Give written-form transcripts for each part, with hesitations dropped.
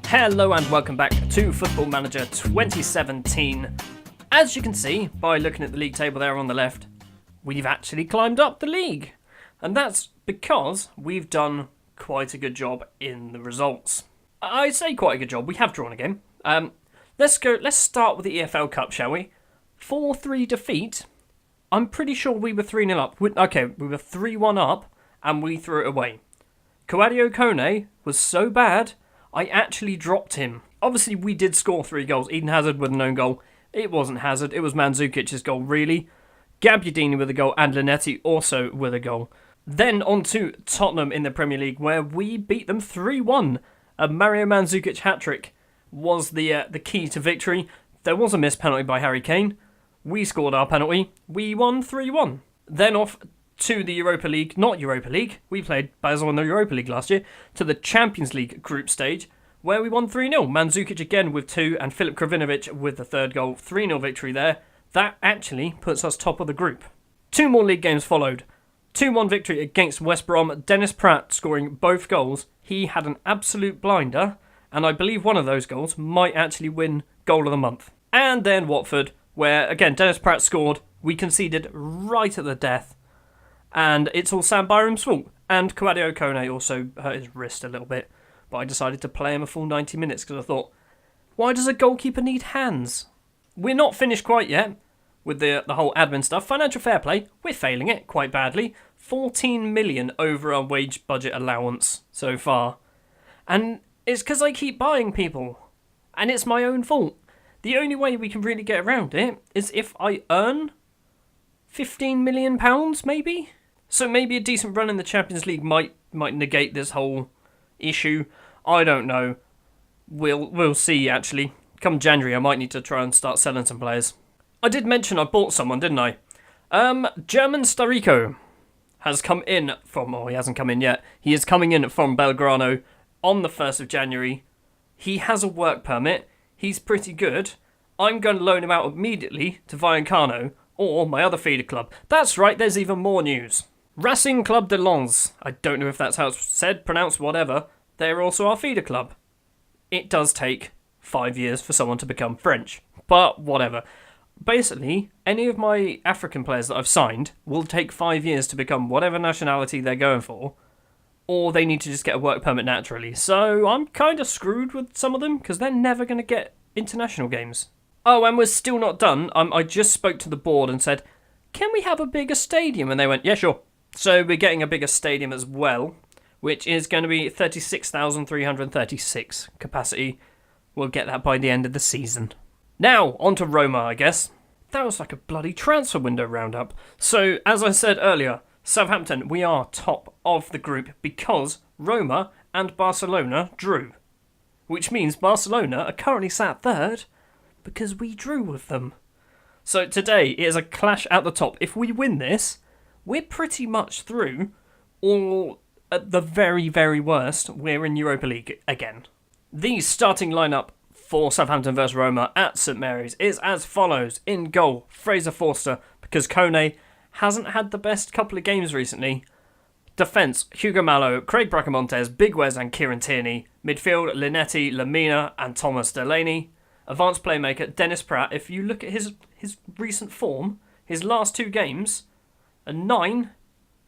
Hello and welcome back to Football Manager 2017. As you can see by looking at the league table there on the left, we've actually climbed up the league. And that's because we've done quite a good job in the results. I say quite a good job, we have drawn a game. Let's start with the EFL Cup, shall we? 4-3 defeat. I'm pretty sure we were 3-0 up. We were 3-1 up and we threw it away. Kwadio Kone was so bad, I actually dropped him. Obviously, we did score 3 goals. Eden Hazard with an own goal. It wasn't Hazard, it was Mandzukic's goal, really. Gabbiadini with a goal and Linetti also with a goal. Then on to Tottenham in the Premier League, where we beat them 3-1. A Mario Mandzukic hat-trick was the key to victory. There was a missed penalty by Harry Kane. We scored our penalty. We won 3-1. Then off to the Europa League, not Europa League, we played Basel in the Europa League last year, to the Champions League group stage, where we won 3-0. Mandzukic again with 2, and Filip Krovinovic with the third goal. 3-0 victory there. That actually puts us top of the group. 2 more league games followed. 2-1 victory against West Brom. Dennis Pratt scoring both goals. He had an absolute blinder, and I believe one of those goals might actually win Goal of the Month. And then Watford, where, again, Dennis Pratt scored. We conceded right at the death. And it's all Sam Byram's fault. And Kwadio Kone also hurt his wrist a little bit. But I decided to play him a full 90 minutes because I thought, why does a goalkeeper need hands? We're not finished quite yet with the whole admin stuff. Financial fair play, we're failing it quite badly. 14 million over our wage budget allowance so far. And it's because I keep buying people. And it's my own fault. The only way we can really get around it is if I earn £15 million, maybe? So maybe a decent run in the Champions League might negate this whole issue. I don't know. We'll see, actually. Come January, I might need to try and start selling some players. I did mention I bought someone, didn't I? German Starico has come in from... Oh, he hasn't come in yet. He is coming in from Belgrano on the 1st of January. He has a work permit. He's pretty good. I'm going to loan him out immediately to Vallecano or my other feeder club. That's right, there's even more news. Racing Club de Lens. I don't know if that's how it's said, pronounced, whatever. They're also our feeder club. It does take 5 years for someone to become French, but whatever. Basically, any of my African players that I've signed will take 5 years to become whatever nationality they're going for, or they need to just get a work permit naturally. So I'm kind of screwed with some of them, because they're never going to get international games. Oh, and we're still not done. I just spoke to the board and said, can we have a bigger stadium? And they went, yeah, sure. So we're getting a bigger stadium as well, which is going to be 36,336 capacity. We'll get that by the end of the season. Now, on to Roma, I guess. That was like a bloody transfer window roundup. So, as I said earlier, Southampton, we are top of the group because Roma and Barcelona drew. Which means Barcelona are currently sat third because we drew with them. So today it is a clash at the top. If we win this, we're pretty much through, or at the very, very worst, we're in Europa League again. The starting lineup for Southampton vs Roma at St Mary's is as follows. In goal, Fraser Forster, because Kone hasn't had the best couple of games recently. Defence, Hugo Mallow, Craig Bracamontes, Big Wes and Kieran Tierney. Midfield, Linetti, Lamina and Thomas Delaney. Advanced playmaker, Dennis Pratt. If you look at his recent form, his last 2 games, a 9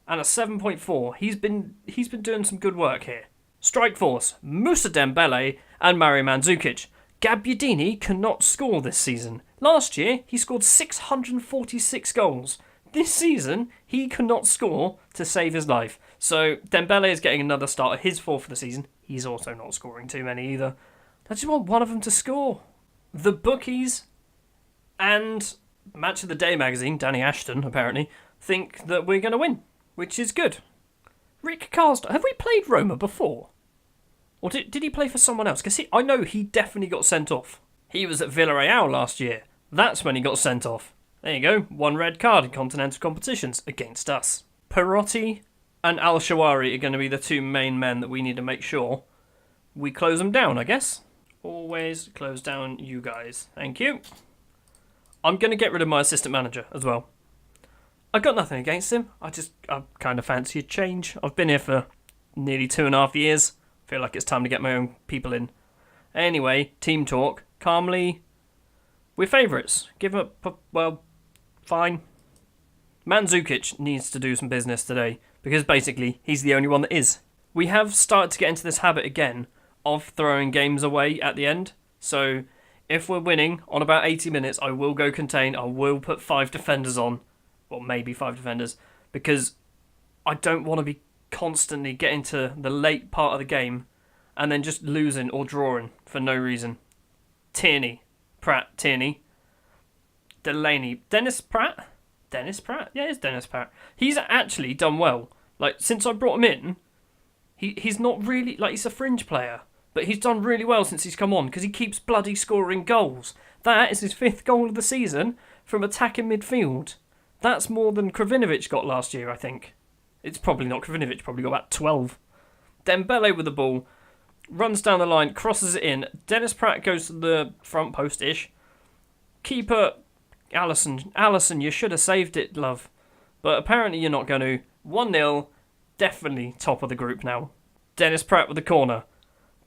and a 7.4. He's been doing some good work here. Strike force, Moussa Dembele and Mario Mandzukic. Gabbiadini cannot score this season. Last year, he scored 646 goals. This season, he cannot score to save his life. So Dembele is getting another start, his 4th for the season. He's also not scoring too many either. I just want one of them to score. The bookies and Match of the Day magazine, Danny Ashton apparently, think that we're going to win, which is good. Rick Carstone, have we played Roma before? Or did he play for someone else? Because I know he definitely got sent off. He was at Villarreal last year. That's when he got sent off. There you go, 1 red card in continental competitions against us. Perotti and Al-Shawari are going to be the 2 main men that we need to make sure we close them down, I guess. Always close down you guys. Thank you. I'm going to get rid of my assistant manager as well. I've got nothing against him. I kind of fancy a change. I've been here for nearly 2.5 years. Feel like it's time to get my own people in Anyway, team talk. Calmly, we're favourites. Give up, well, fine. Mandzukic needs to do some business today, because basically, he's the only one that is. We have started to get into this habit again of throwing games away at the end. So, if we're winning on about 80 minutes, I will go contain. I will put 5 defenders on. Well, maybe 5 defenders. Because I don't want to be constantly getting to the late part of the game and then just losing or drawing for no reason. Tierney. Pratt. Tierney. Delaney. Dennis Pratt? Dennis Pratt? Yeah, it's Dennis Pratt. He's actually done well. Like, since I brought him in, he's not really... Like, he's a fringe player. But he's done really well since he's come on because he keeps bloody scoring goals. That is his 5th goal of the season from attacking midfield. That's more than Kravinovic got last year, I think. It's probably not Kravinovic, probably got about 12. Dembele with the ball, runs down the line, crosses it in. Dennis Pratt goes to the front post-ish. Keeper, Allison, you should have saved it, love. But apparently you're not going to. 1-0, definitely top of the group now. Dennis Pratt with the corner.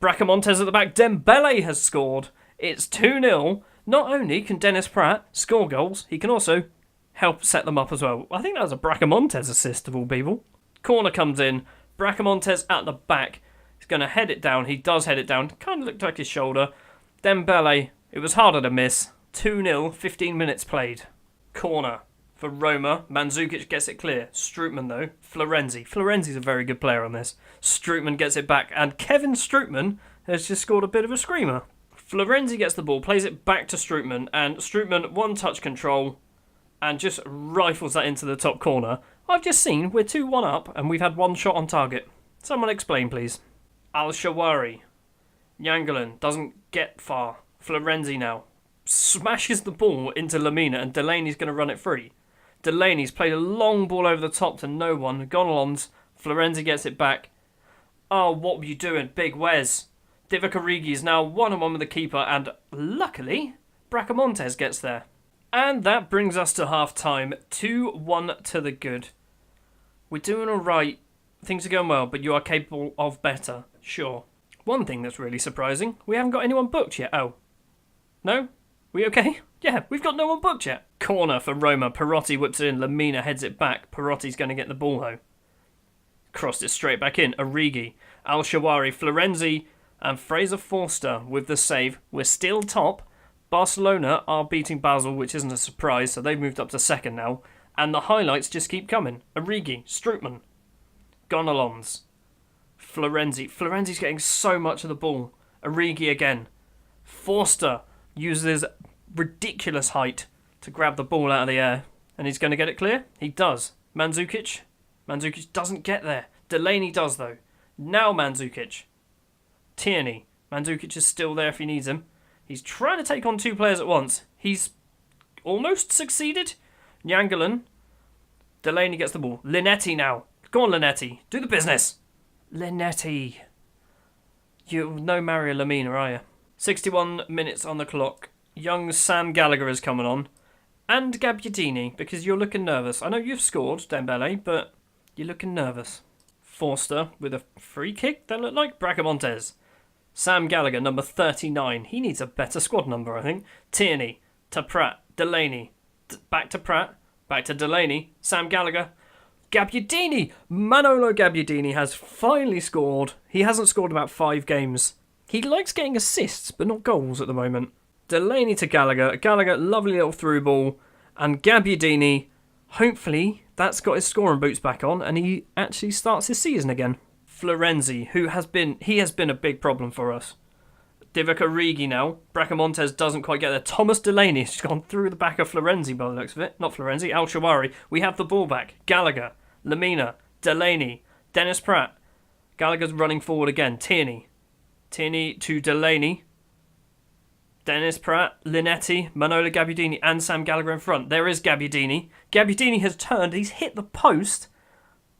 Bracamontes at the back. Dembele has scored. It's 2-0. Not only can Dennis Pratt score goals, he can also help set them up as well. I think that was a Bracamontes assist of all people. Corner comes in. Bracamontes at the back. He's going to head it down. He does head it down. Kind of looked like his shoulder. Dembele, it was harder to miss. 2-0, 15 minutes played. Corner for Roma. Mandzukic gets it clear. Strootman, though. Florenzi's a very good player on this. Strootman gets it back. And Kevin Strootman has just scored a bit of a screamer. Florenzi gets the ball, plays it back to Strootman. And Strootman, one-touch control, and just rifles that into the top corner. I've just seen we're 2-1 up, and we've had 1 shot on target. Someone explain, please. Al-Shawari. Yangalan doesn't get far. Florenzi now smashes the ball into Lamina, and Delaney's going to run it free. Delaney's played a long ball over the top to no one. Gonalons. Florenzi gets it back. Oh, what were you doing, Big Wes? Divock Origi is now 1-on-1 with the keeper, and luckily, Bracamontes gets there. And that brings us to half-time. 2-1 to the good. We're doing alright. Things are going well, but you are capable of better. Sure. One thing that's really surprising, we haven't got anyone booked yet. Oh. No? We okay? Yeah, we've got no one booked yet. Corner for Roma. Perotti whips it in. Lamina heads it back. Perotti's going to get the ball, though. Crossed it straight back in. Origi. Al-Shawari. Florenzi. And Fraser Forster with the save. We're still top. Barcelona are beating Basel, which isn't a surprise, so they've moved up to second now. And the highlights just keep coming. Origi. Strootman. Gonalons. Florenzi. Florenzi's getting so much of the ball. Origi again. Forster uses ridiculous height to grab the ball out of the air. And he's going to get it clear? He does. Mandzukic. Mandzukic doesn't get there. Delaney does, though. Now Mandzukic. Tierney. Mandzukic is still there if he needs him. He's trying to take on 2 players at once. He's almost succeeded. Yangalan. Delaney gets the ball. Linetti now. Go on, Linetti. Do the business. Linetti. You're no Mario Lamina, are you? 61 minutes on the clock. Young Sam Gallagher is coming on. And Gabbiadini, because you're looking nervous. I know you've scored, Dembele, but you're looking nervous. Forster with a free kick, that looked like. Bracamontes. Sam Gallagher, number 39. He needs a better squad number, I think. Tierney. To Pratt. Delaney. Back to Pratt. Back to Delaney. Sam Gallagher. Gabbiadini! Manolo Gabbiadini has finally scored. He hasn't scored in about 5 games. He likes getting assists, but not goals at the moment. Delaney to Gallagher. Gallagher, lovely little through ball. And Gabbiadini, hopefully, that's got his scoring boots back on, and he actually starts his season again. Florenzi, who has been a big problem for us. Divock Origi now. Bracamontes doesn't quite get there. Thomas Delaney has gone through the back of Florenzi by the looks of it. Not Florenzi, Al-Shawari. We have the ball back. Gallagher, Lamina, Delaney, Dennis Pratt. Gallagher's running forward again. Tierney to Delaney. Dennis Pratt, Linetti, Manolo Gabbiadini, and Sam Gallagher in front. There is Gabbiadini. Gabbiadini has turned. He's hit the post.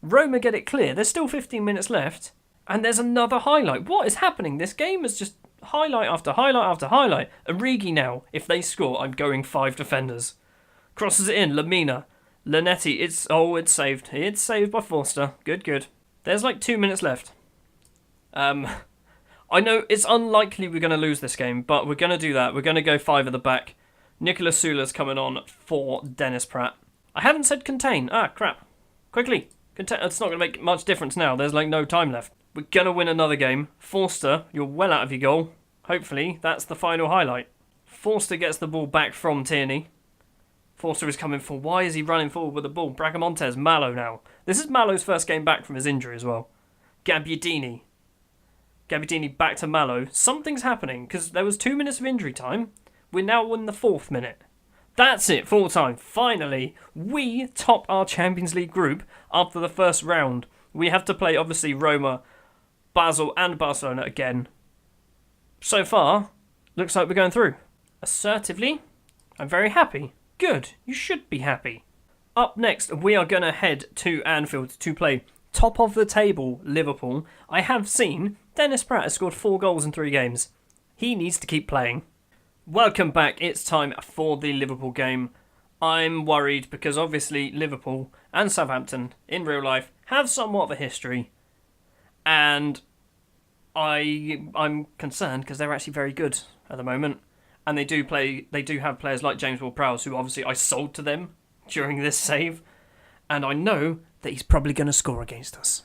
Roma get it clear. There's still 15 minutes left. And there's another highlight. What is happening? This game is just highlight after highlight after highlight. Origi now. If they score, I'm going 5 defenders. Crosses it in. Lamina. Linetti. It's saved. It's saved by Forster. Good. There's like 2 minutes left. I know it's unlikely we're going to lose this game, but we're going to do that. We're going to go 5 at the back. Nicolas Sula's coming on for Dennis Praet. I haven't said contain. Ah, crap. Quickly. Contain. It's not going to make much difference now. There's like no time left. We're going to win another game. Forster, you're well out of your goal. Hopefully, that's the final highlight. Forster gets the ball back from Tierney. Forster is coming for. Why is he running forward with the ball? Bracamontes, Mallow now. This is Mallow's first game back from his injury as well. Gabbiadini back to Mallow. Something's happening because there was 2 minutes of injury time. We're now in the 4th minute. That's it, full time. Finally, we top our Champions League group after the first round. We have to play, obviously, Roma, Basel and Barcelona again. So far, looks like we're going through. Assertively, I'm very happy. Good, you should be happy. Up next, we are going to head to Anfield to play top of the table Liverpool. I have seen Dennis Praet has scored 4 goals in 3 games. He needs to keep playing. Welcome back. It's time for the Liverpool game. I'm worried because obviously Liverpool and Southampton in real life have somewhat of a history. And I'm concerned because they're actually very good at the moment. And they do have players like James Ward-Prowse, who obviously I sold to them during this save. And I know that he's probably going to score against us.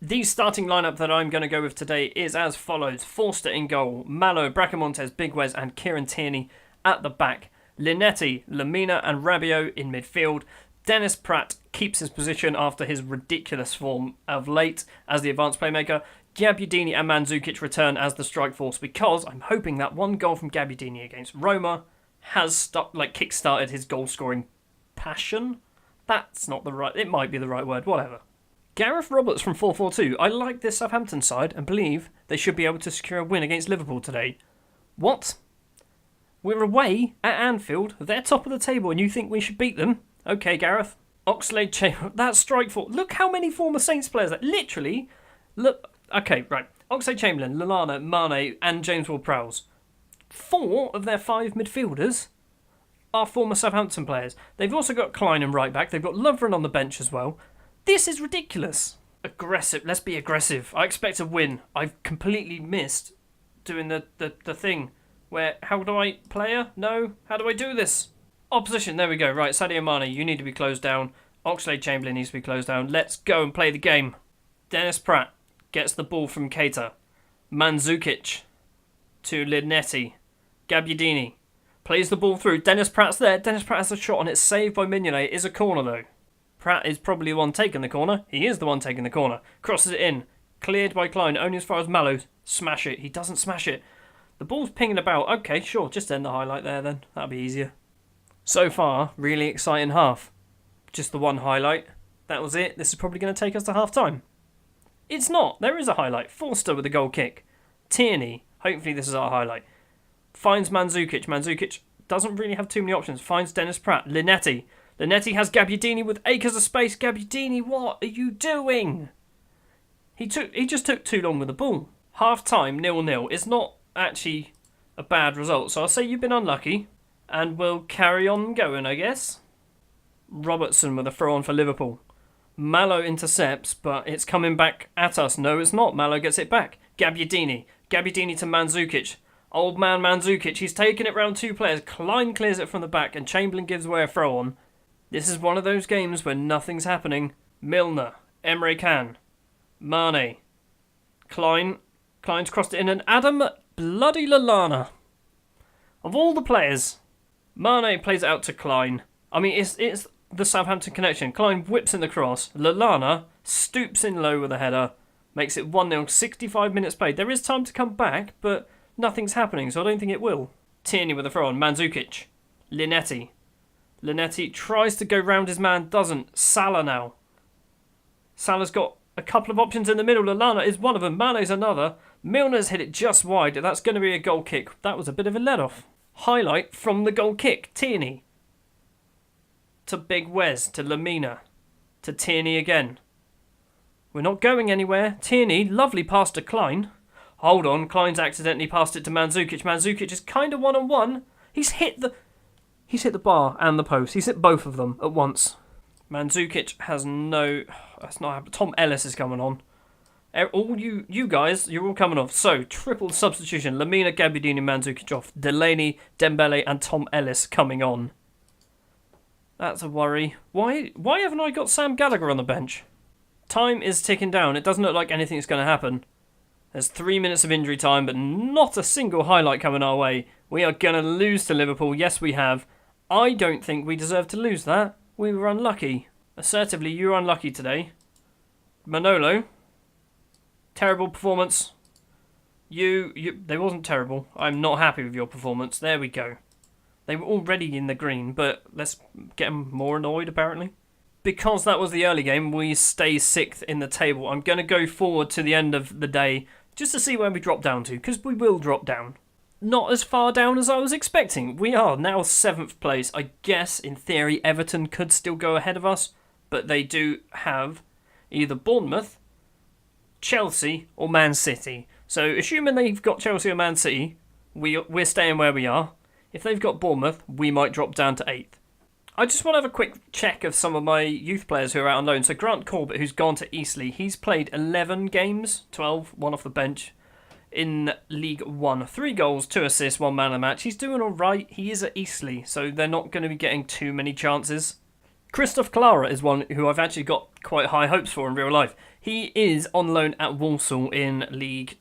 The starting lineup that I'm going to go with today is as follows. Forster in goal, Mallow, Bracamontes, Big Wes and Kieran Tierney at the back. Linetti, Lamina and Rabiot in midfield. Dennis Praet keeps his position after his ridiculous form of late as the advanced playmaker. Gabbiadini and Mandzukic return as the strike force because I'm hoping that one goal from Gabbiadini against Roma has kick-started his goal-scoring passion. That's not the right... It might be the right word, whatever. Gareth Roberts from 4-4-2. I like this Southampton side and believe they should be able to secure a win against Liverpool today. What? We're away at Anfield. They're top of the table and you think we should beat them? Okay, Gareth. Oxlade-Chamberlain. That strike force. Look how many former Saints players. Literally. Look. Okay, right. Oxlade-Chamberlain, Lallana, Mane and James Ward-Prowse. 4 of their 5 midfielders are former Southampton players. They've also got Klein and right back. They've got Lovren on the bench as well. This is ridiculous. Aggressive. Let's be aggressive. I expect a win. I've completely missed doing the thing where, how do I, player? No? How do I do this? Opposition. There we go. Right, Sadio Mane, you need to be closed down. Oxlade-Chamberlain needs to be closed down. Let's go and play the game. Dennis Praet gets the ball from Keita. Mandzukic to Linetti. Gabbiadini plays the ball through. Dennis Praet's there. Dennis Praet has a shot and it's saved by Mignolet. It is a corner though. Praet is probably the one taking the corner. He is the one taking the corner. Crosses it in. Cleared by Klein. Only as far as Mallow. Smash it. He doesn't smash it. The ball's pinging about. Okay, sure. Just end the highlight there then. That'll be easier. So far, really exciting half. Just the one highlight. That was it. This is probably going to take us to half time. It's not. There is a highlight. Forster with a goal kick. Tierney. Hopefully this is our highlight. Finds Mandzukic. Mandzukic doesn't really have too many options. Finds Dennis Praet. Linetti. Linetti has Gabbiadini with acres of space. Gabbiadini, what are you doing? He just took too long with the ball. Half time, 0-0. It's not actually a bad result. So I'll say you've been unlucky. And we'll carry on going, I guess. Robertson with a throw on for Liverpool. Mallow intercepts, but it's coming back at us. No, it's not. Mallow gets it back. Gabbiadini. Gabbiadini to Mandzukic. Old man Mandzukic. He's taking it round 2 players. Klein clears it from the back and Chamberlain gives away a throw on. This is one of those games where nothing's happening. Milner. Emre Can. Mane. Klein. Klein's crossed it in and Adam bloody Lallana. Of all the players, Mane plays it out to Klein. I mean, it's the Southampton connection. Klein whips in the cross. Lallana stoops in low with a header. Makes it 1-0. 65 minutes played. There is time to come back, but nothing's happening, so I don't think it will. Tierney with a throw on. Mandzukic. Linetti. Linetti tries to go round his man, doesn't. Salah now. Salah's got a couple of options in the middle. Lallana is one of them. Mane's another. Milner's hit it just wide. That's going to be a goal kick. That was a bit of a let-off. Highlight from the goal kick. Tierney. To Big Wes. To Lamina. To Tierney again. We're not going anywhere. Tierney, lovely pass to Klein. Hold on. Klein's accidentally passed it to Mandzukic. Mandzukic is kind of one-on-one. He's hit the bar and the post. He's hit both of them at once. Mandzukic has no... That's not happening. Tom Ellis is coming on. All you guys, you're all coming off. So, triple substitution. Lamina, Gabbiadini, Mandzukic, Delaney, Dembele and Tom Ellis coming on. That's a worry. Why haven't I got Sam Gallagher on the bench? Time is ticking down. It doesn't look like anything's going to happen. There's 3 minutes of injury time, but not a single highlight coming our way. We are going to lose to Liverpool. Yes, we have. I don't think we deserve to lose that. We were unlucky. Assertively, you were unlucky today. Manolo. Terrible performance. They wasn't terrible. I'm not happy with your performance. There we go. They were already in the green, but let's get them more annoyed, apparently. Because that was the early game, we stay 6th in the table. I'm going to go forward to the end of the day just to see where we drop down to, because we will drop down. Not as far down as I was expecting. We are now 7th place. I guess, in theory, Everton could still go ahead of us, but they do have either Bournemouth, Chelsea, or Man City. So, assuming they've got Chelsea or Man City, we're staying where we are. If they've got Bournemouth, we might drop down to 8th. I just want to have a quick check of some of my youth players who are out on loan. So Grant Corbett, who's gone to Eastleigh, he's played 11 games, 12, one off the bench, in League 1. 3 goals, 2 assists, 1 man of the match. He's doing alright. He is at Eastleigh, so they're not going to be getting too many chances. Christoph Clara is one who I've actually got quite high hopes for in real life. He is on loan at Walsall in League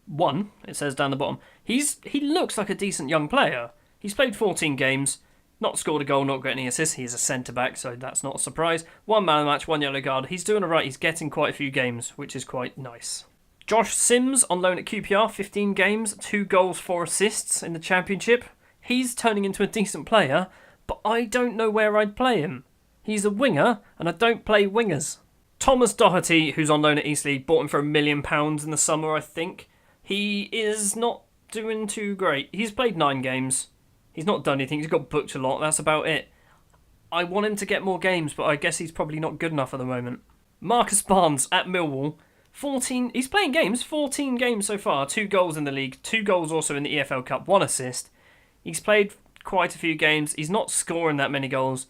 1, it says down the bottom. He looks like a decent young player. He's played 14 games. Not scored a goal, not got any assists. He is a centre-back, so that's not a surprise. 1 man of the match, 1 yellow card. He's doing alright. He's getting quite a few games, which is quite nice. Josh Sims on loan at QPR, 15 games, 2 goals, 4 assists in the Championship. He's turning into a decent player, but I don't know where I'd play him. He's a winger, and I don't play wingers. Thomas Doherty, who's on loan at Eastleigh, bought him for £1 million in the summer, I think. He is not doing too great. He's played 9 games. He's not done anything. He's got booked a lot. That's about it. I want him to get more games, but I guess he's probably not good enough at the moment. Marcus Barnes at Millwall. 14. He's playing games. 14 games so far. 2 goals in the league. 2 goals also in the EFL Cup. 1 assist. He's played quite a few games. He's not scoring that many goals.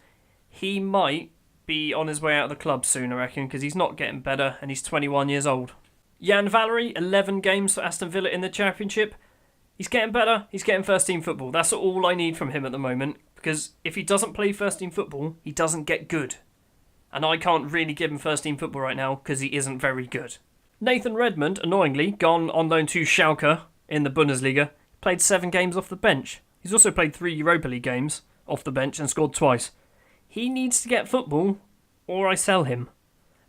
He might be on his way out of the club soon, I reckon, because he's not getting better and he's 21 years old. Jan Valery, 11 games for Aston Villa in the Championship. He's getting better. He's getting first-team football. That's all I need from him at the moment. Because if he doesn't play first-team football, he doesn't get good. And I can't really give him first-team football right now because he isn't very good. Nathan Redmond, annoyingly, gone on loan to Schalke in the Bundesliga. Played 7 games off the bench. He's also played 3 Europa League games off the bench and scored twice. He needs to get football or I sell him.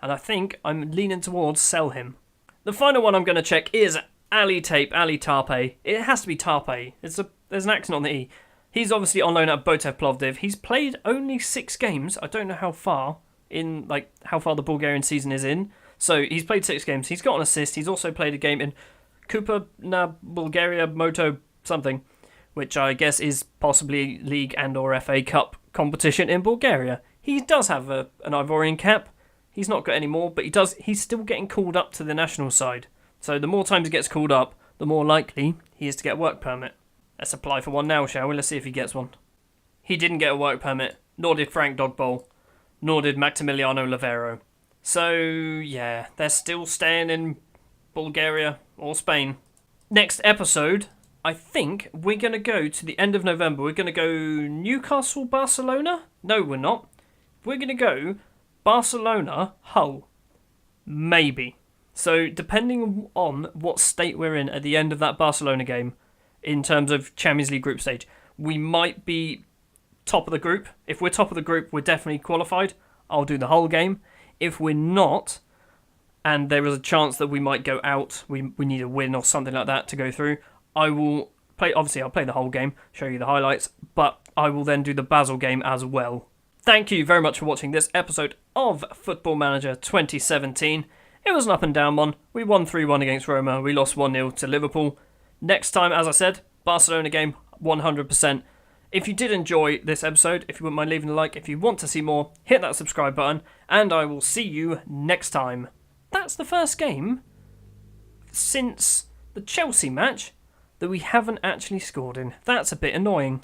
And I think I'm leaning towards sell him. The final one I'm going to check is Ali Tarpe. It has to be Tarpe. There's an accent on the E. He's obviously on loan at Botev Plovdiv. He's played only 6 games. I don't know how far the Bulgarian season is in. So he's played 6 games. He's got an assist. He's also played a game in Kupa na Bulgaria Moto something, which I guess is possibly League and or FA Cup competition in Bulgaria. He does have an Ivorian cap. He's not got any more, but he's still getting called up to the national side. So the more times he gets called up, the more likely he is to get a work permit. Let's apply for one now, shall we? Let's see if he gets one. He didn't get a work permit, nor did Frank Dogboll, nor did Maximiliano Lavero. So, yeah, they're still staying in Bulgaria or Spain. Next episode, I think we're going to go to the end of November. We're going to go Newcastle, Barcelona? No, we're not. We're going to go Barcelona, Hull. Maybe. So, depending on what state we're in at the end of that Barcelona game, in terms of Champions League group stage, we might be top of the group. If we're top of the group, we're definitely qualified. I'll do the whole game. If we're not, and there is a chance that we might go out, we need a win or something like that to go through, I'll play the whole game, show you the highlights, but I will then do the Basel game as well. Thank you very much for watching this episode of Football Manager 2017. It was an up and down one. We won 3-1 against Roma. We lost 1-0 to Liverpool. Next time, as I said, Barcelona game, 100%. If you did enjoy this episode, if you wouldn't mind leaving a like, if you want to see more, hit that subscribe button, and I will see you next time. That's the first game since the Chelsea match that we haven't actually scored in. That's a bit annoying.